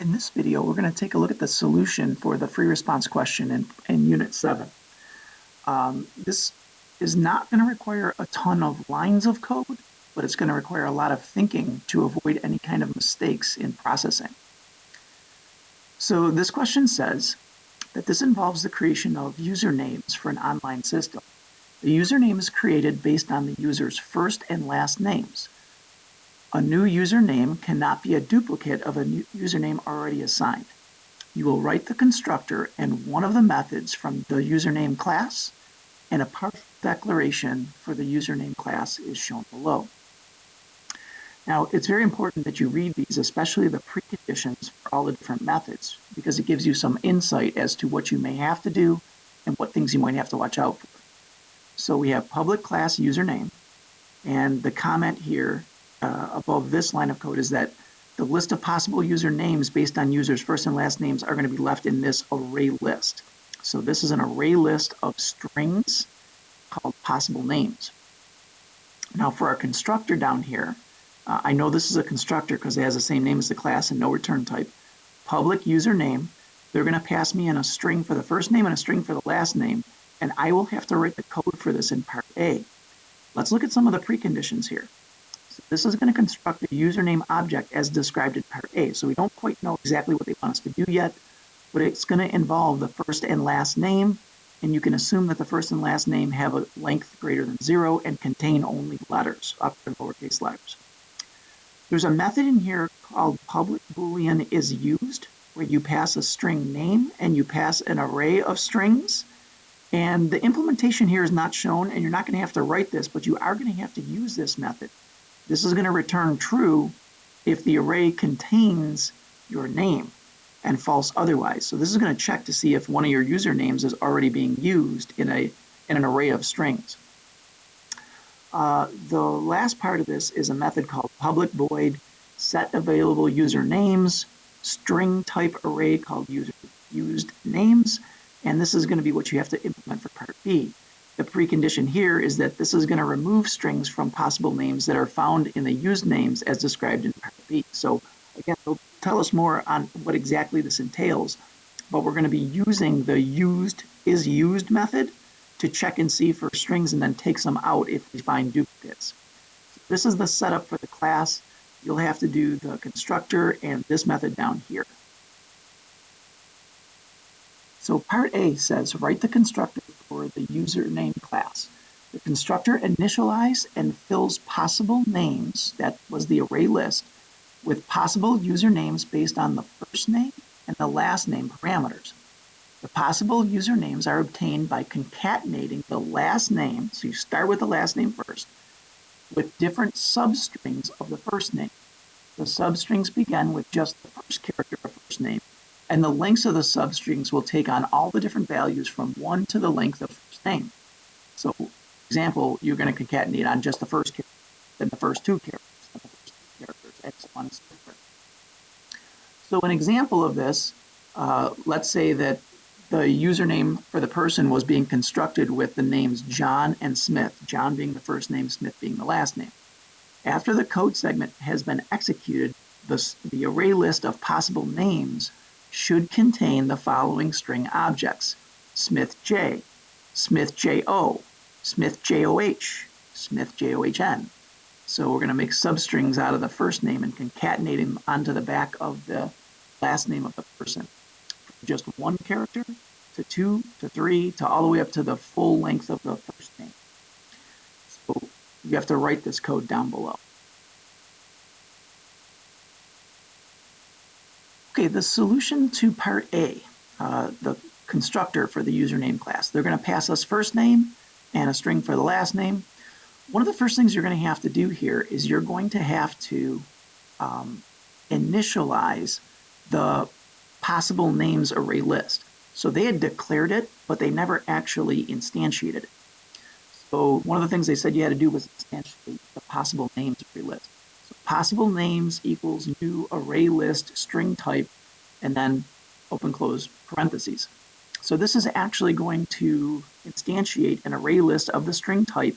In this video, we're going to take a look at the solution for the free response question in Unit 7. This is not going to require a ton of lines of code, but it's going to require a lot of thinking to avoid any kind of mistakes in processing. So this question says that this involves the creation of usernames for an online system. The username is created based on the user's first and last names. A new username cannot be a duplicate of a new username already assigned. You will write the constructor and one of the methods from the username class, and a partial declaration for the username class is shown below. Now, it's very important that you read these, especially the preconditions for all the different methods, because it gives you some insight as to what you may have to do and what things you might have to watch out for. So we have public class username, and the comment here above this line of code is that the list of possible user names based on users' first and last names are going to be left in this array list. So this is an array list of strings called possible names. Now for our constructor down here, I know this is a constructor because it has the same name as the class and no return type. Public username, they're going to pass me in a string for the first name and a string for the last name, and I will have to write the code for this in part A. Let's look at some of the preconditions here. So this is going to construct a username object as described in part A. So we don't quite know exactly what they want us to do yet, but it's going to involve the first and last name, and you can assume that the first and last name have a length greater than 0 and contain only letters, upper and lowercase letters. There's a method in here called public boolean is used, where you pass a string name and you pass an array of strings. And the implementation here is not shown, and you're not going to have to write this, but you are going to have to use this method. This is going to return true if the array contains your name and false otherwise. So this is going to check to see if one of your usernames is already being used in an array of strings. The last part of this is a method called public void set available usernames string type array called used names, and this is going to be what you have to implement for part B. The precondition here is that this is going to remove strings from possible names that are found in the used names as described in part B. So again, they'll tell us more on what exactly this entails, but we're going to be using the used is used method to check and see for strings and then take some out if we find duplicates. So this is the setup for the class. You'll have to do the constructor and this method down here. So part A says, write the constructor for the username class. The constructor initializes and fills possible names, that was the array list, with possible usernames based on the first name and the last name parameters. The possible usernames are obtained by concatenating the last name, so you start with the last name first, with different substrings of the first name. The substrings begin with just the first character of first name, and the lengths of the substrings will take on all the different values from 1 to the length of first name. So, for example, you're going to concatenate on just the first character, then the first two characters, then the first two characters, and so on and so forth. So an example of this, let's say that the username for the person was being constructed with the names John and Smith, John being the first name, Smith being the last name. After the code segment has been executed, the array list of possible names should contain the following string objects: Smith J, Smith JO, Smith JOH, Smith JOHN. So we're going to make substrings out of the first name and concatenate them onto the back of the last name of the person. From just one character to 2 to 3 to all the way up to the full length of the first name. So you have to write this code down below. Okay, the solution to part A, the constructor for the username class. They're going to pass us first name and a string for the last name. One of the first things you're going to have to do here is you're going to have to initialize the possible names array list. So they had declared it, but they never actually instantiated it. So one of the things they said you had to do was instantiate the possible names array list. So possible names equals new array list string type, and then open close parentheses. So this is actually going to instantiate an array list of the string type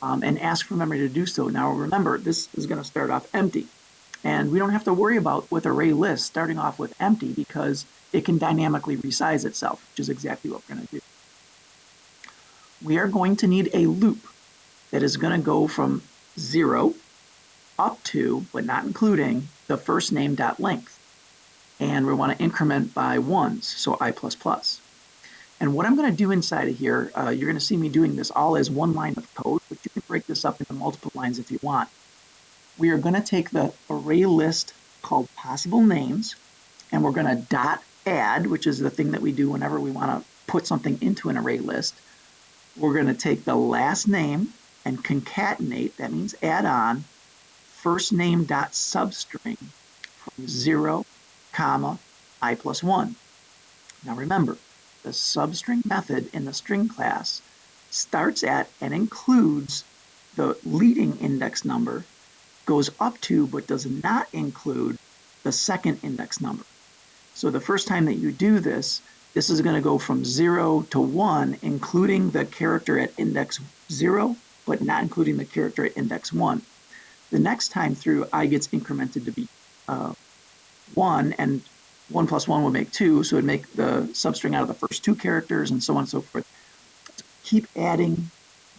and ask for memory to do so. Now remember, this is going to start off empty. And we don't have to worry about with array list starting off with empty because it can dynamically resize itself, which is exactly what we're going to do. We are going to need a loop that is going to go from 0 up to, but not including, the first name dot length. And we want to increment by ones, so I++. And what I'm going to do inside of here, you're going to see me doing this all as one line of code, but you can break this up into multiple lines if you want. We are going to take the array list called possible names, and we're going to dot add, which is the thing that we do whenever we want to put something into an array list. We're going to take the last name and concatenate, that means add on, first name dot substring from 0, comma, I+1. Now remember, the substring method in the string class starts at and includes the leading index number, goes up to but does not include the second index number. So the first time that you do this, this is going to go from 0 to 1, including the character at index 0, but not including the character at index 1. The next time through, I gets incremented to be 1, and 1 plus 1 would make 2, so it would make the substring out of the first 2 characters, and so on and so forth. Keep adding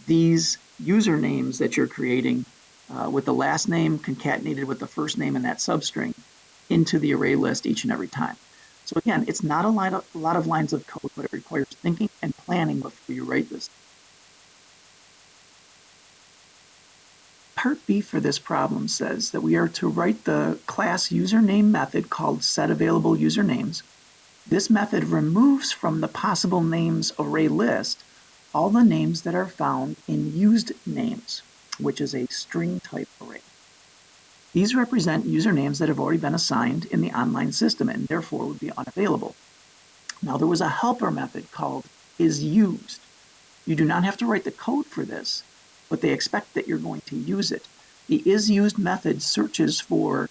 these usernames that you're creating with the last name concatenated with the first name and that substring into the array list each and every time. So again, it's not a lot of lines of code, but it requires thinking and planning before you write this. Part B for this problem says that we are to write the class username method called setAvailableUsernames. This method removes from the possible names array list all the names that are found in used names, which is a string type array. These represent usernames that have already been assigned in the online system and therefore would be unavailable. Now there was a helper method called isUsed. You do not have to write the code for this, but they expect that you're going to use it. The isUsed method searches for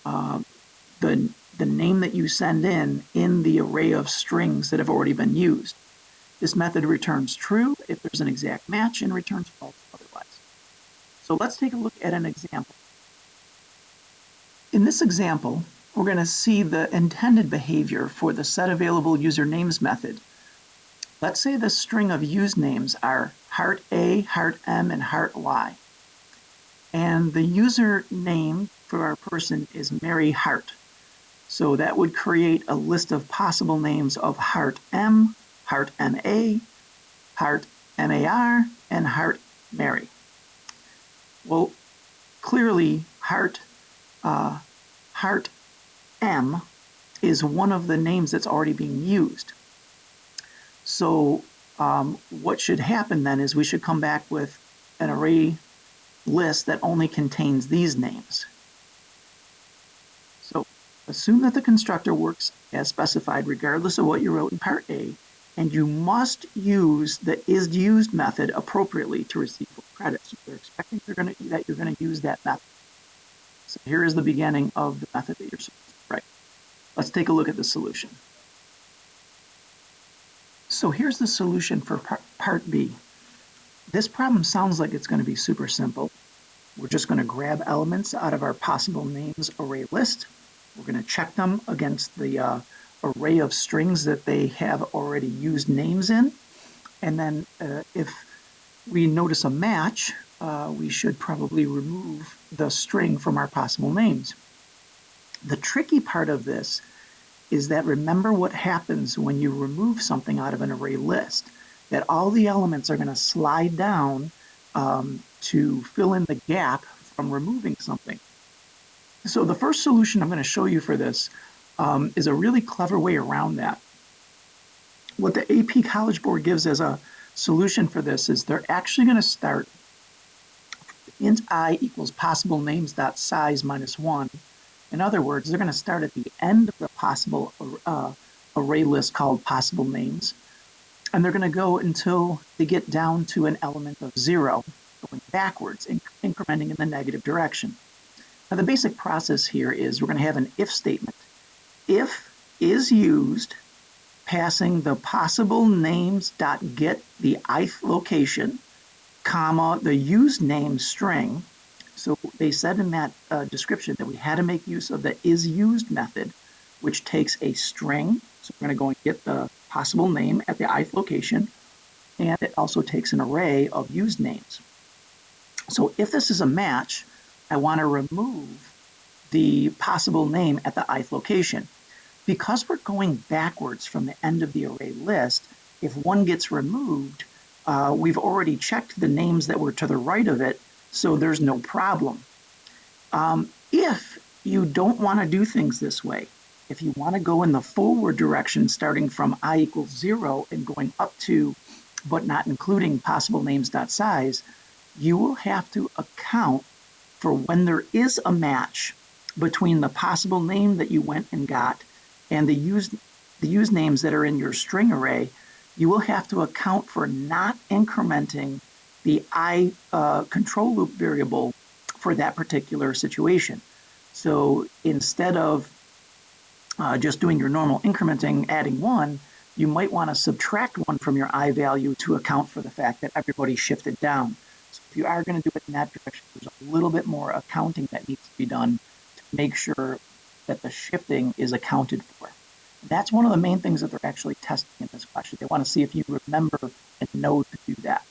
the name that you send in the array of strings that have already been used. This method returns true if there's an exact match and returns false otherwise. So let's take a look at an example. In this example, we're going to see the intended behavior for the setAvailableUsernames method. Let's say the string of used names are heart A, heart M, and heart Y. And the user name for our person is Mary Hart. So that would create a list of possible names of heart M, heart MA, heart MAR, and heart Mary. Well, clearly heart M is one of the names that's already being used. So what should happen then is we should come back with an array list that only contains these names. So assume that the constructor works as specified regardless of what you wrote in part A, and you must use the isUsed method appropriately to receive full credit. So they're expecting that you're going to use that method. So here is the beginning of the method that you're supposed to write. Let's take a look at the solution. So here's the solution for part B. This problem sounds like it's going to be super simple. We're just going to grab elements out of our possible names array list. We're going to check them against the array of strings that they have already used names in. And then if we notice a match, we should probably remove the string from our possible names. The tricky part of this is that remember what happens when you remove something out of an array list, that all the elements are going to slide down to fill in the gap from removing something. So the first solution I'm going to show you for this is a really clever way around that. What the AP College Board gives as a solution for this is they're actually going to start int I equals possible names dot size minus 1. In other words, they're going to start at the end of the possible array list called possible names, and they're going to go until they get down to an element of 0, going backwards, incrementing in the negative direction. Now the basic process here is we're going to have an if statement. If isUsed, passing the possible names dot get the ith location, comma, the used name string. So they said in that description that we had to make use of the isUsed method, which takes a string. So we're going to go and get the possible name at the ith location, and it also takes an array of used names. So if this is a match, I want to remove the possible name at the ith location. Because we're going backwards from the end of the array list, if one gets removed, we've already checked the names that were to the right of it, so there's no problem. If you don't want to do things this way, if you want to go in the forward direction, starting from I equals 0 and going up to, but not including possible names.size, you will have to account for when there is a match between the possible name that you went and got and the used names that are in your string array. You will have to account for not incrementing the I control loop variable for that particular situation. So instead of just doing your normal incrementing, adding 1, you might want to subtract 1 from your I value to account for the fact that everybody shifted down. So if you are going to do it in that direction, there's a little bit more accounting that needs to be done to make sure that the shifting is accounted for. That's one of the main things that they're actually testing in this question. They want to see if you remember and know to do that.